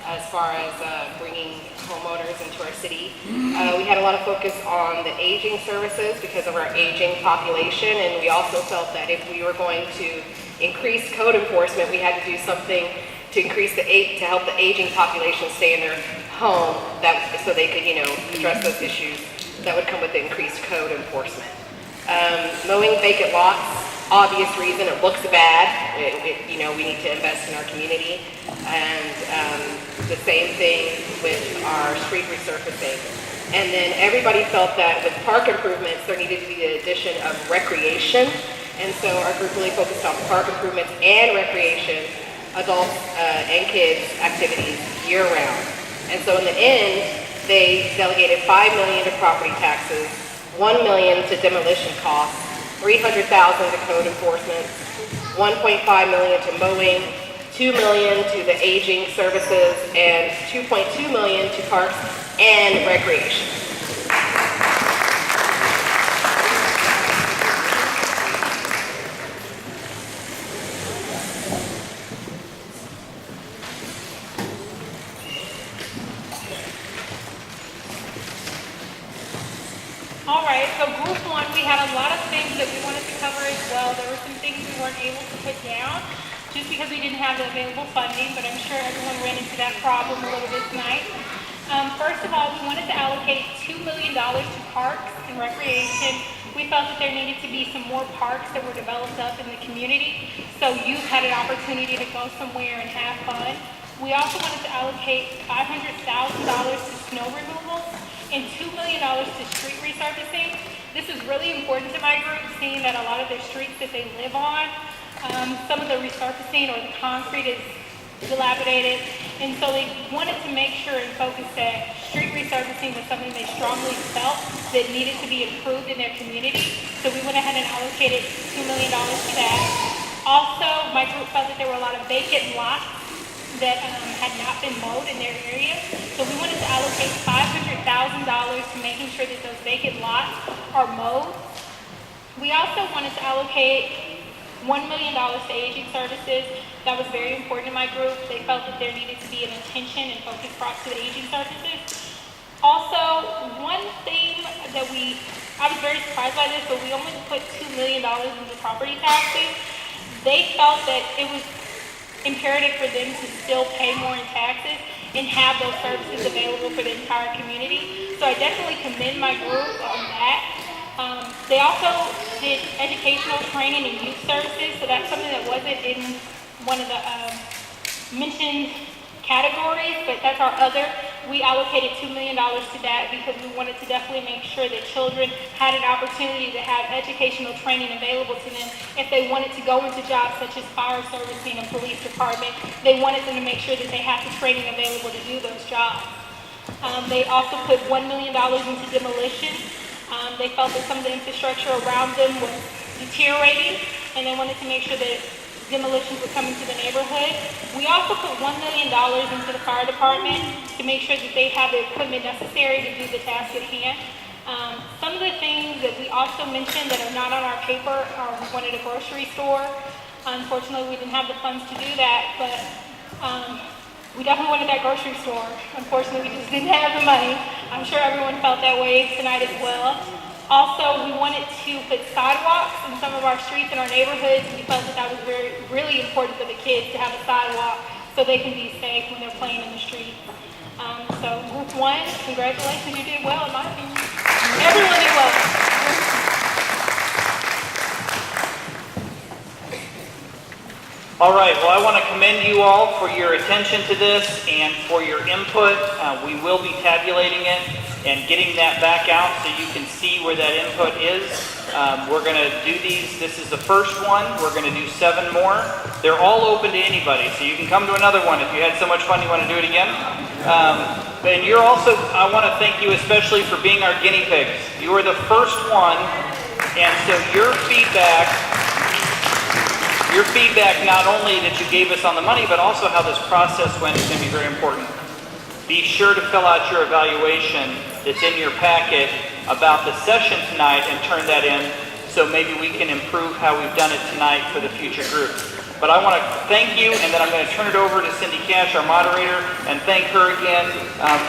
as far as bringing homeowners into our city. We had a lot of focus on the aging services because of our aging population, and we also felt that if we were going to increase code enforcement, we had to do something to increase to help the aging population stay in their home, so they could, address those issues that would come with the increased code enforcement. Mowing vacant lots, obvious reason, it looks bad. We need to invest in our community. And the same thing with our street resurfacing. And then everybody felt that with park improvements, there needed to be the addition of recreation. And so our group really focused on park improvements and recreation, adults and kids activities year-round. And so in the end, they delegated $5 million to property taxes, $1 million to demolition costs, $300,000 to code enforcement, $1.5 million to mowing, $2 million to the aging services, and $2.2 million to parks and recreation. All right, so group 1, we had a lot of things that we wanted to cover as well. There were some things we weren't able to put down just because we didn't have the available funding, but I'm sure everyone ran into that problem a little bit tonight. First of all, we wanted to allocate $2 million to parks and recreation. We felt that there needed to be some more parks that were developed up in the community, so youth had an opportunity to go somewhere and have fun. We also wanted to allocate $500,000 to snow removal and $2 million to street resurfacing. This is really important to my group, seeing that a lot of their streets that they live on, some of the resurfacing or the concrete is dilapidated, and so they wanted to make sure and focus that street resurfacing was something they strongly felt that needed to be improved in their community. So we went ahead and allocated $2 million for that. Also, my group felt that there were a lot of vacant lots that had not been mowed in their area. So we wanted to allocate $500,000 to making sure that those vacant lots are mowed. We also wanted to allocate $1 million to aging services. That was very important to my group. They felt that there needed to be an attention and focus brought to the aging services. Also, one thing that I was very surprised by this, but we only put $2 million into property taxes. They felt that it was imperative for them to still pay more in taxes and have those services available for the entire community. So I definitely commend my group on that. They also did educational training and youth services, so that's something that wasn't in one of the mentioned categories, but that's our other. We allocated $2 million to that because we wanted to definitely make sure that children had an opportunity to have educational training available to them. If they wanted to go into jobs such as fire servicing and police department, they wanted them to make sure that they had the training available to do those jobs. They also put $1 million into demolition. They felt that some of the infrastructure around them was deteriorating, and they wanted to make sure that demolitions would come into the neighborhood. We also put $1 million into the fire department to make sure that they have the equipment necessary to do the task at hand. Some of the things that we also mentioned that are not on our paper are we wanted a grocery store. Unfortunately, we didn't have the funds to do that, but we definitely wanted that grocery store. Unfortunately, we just didn't have the money. I'm sure everyone felt that way tonight as well. Also, we wanted to put sidewalks in some of our streets in our neighborhoods. We felt that that was really important for the kids to have a sidewalk so they can be safe when they're playing in the street. So group one, congratulations, you did well in my opinion. Everyone did well. All right, well, I want to commend you all for your attention to this and for your input. We will be tabulating it and getting that back out so you can see where that input is. We're going to do these. This is the first one. We're going to do 7 more. They're all open to anybody, so you can come to another one if you had so much fun you want to do it again. And you're also, I want to thank you especially for being our guinea pigs. You were the first one, and so your feedback not only that you gave us on the money, but also how this process went is going to be very important. Be sure to fill out your evaluation that's in your packet about the session tonight and turn that in so maybe we can improve how we've done it tonight for the future group. But I want to thank you, and then I'm going to turn it over to Cindy Cash, our moderator, and thank her again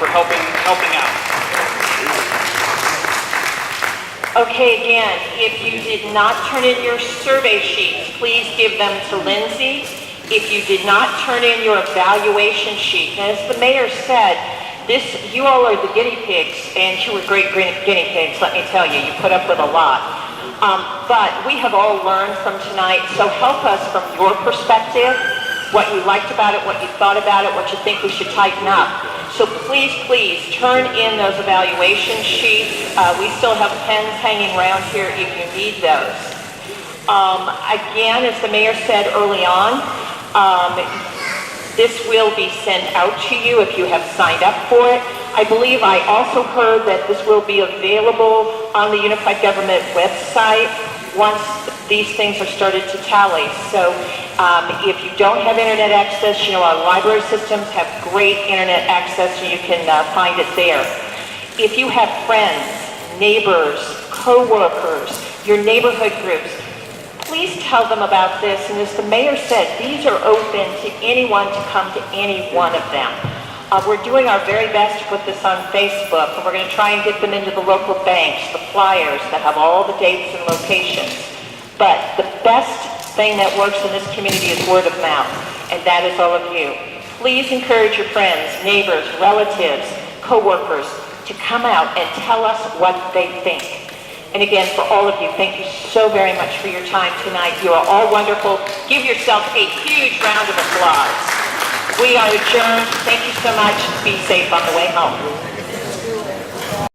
for helping out. Okay, again, if you did not turn in your survey sheets, please give them to Lindsay. If you did not turn in your evaluation sheet, and as the mayor said, you all are the guinea pigs, and you were great guinea pigs, let me tell you. You put up with a lot. But we have all learned from tonight, so help us from your perspective, what you liked about it, what you thought about it, what you think we should tighten up. So please, please turn in those evaluation sheets. We still have pens hanging around here if you need those. Again, as the mayor said early on, this will be sent out to you if you have signed up for it. I believe I also heard that this will be available on the Unified Government website once these things are started to tally. So if you don't have internet access, our library systems have great internet access, and you can find it there. If you have friends, neighbors, co-workers, your neighborhood groups, please tell them about this. And as the mayor said, these are open to anyone to come to any one of them. We're doing our very best to put this on Facebook, and we're going to try and get them into the local banks, the flyers that have all the dates and locations. But the best thing that works in this community is word of mouth, and that is all of you. Please encourage your friends, neighbors, relatives, co-workers to come out and tell us what they think. And again, for all of you, thank you so very much for your time tonight. You are all wonderful. Give yourself a huge round of applause. We are adjourned. Thank you so much. Be safe on the way home.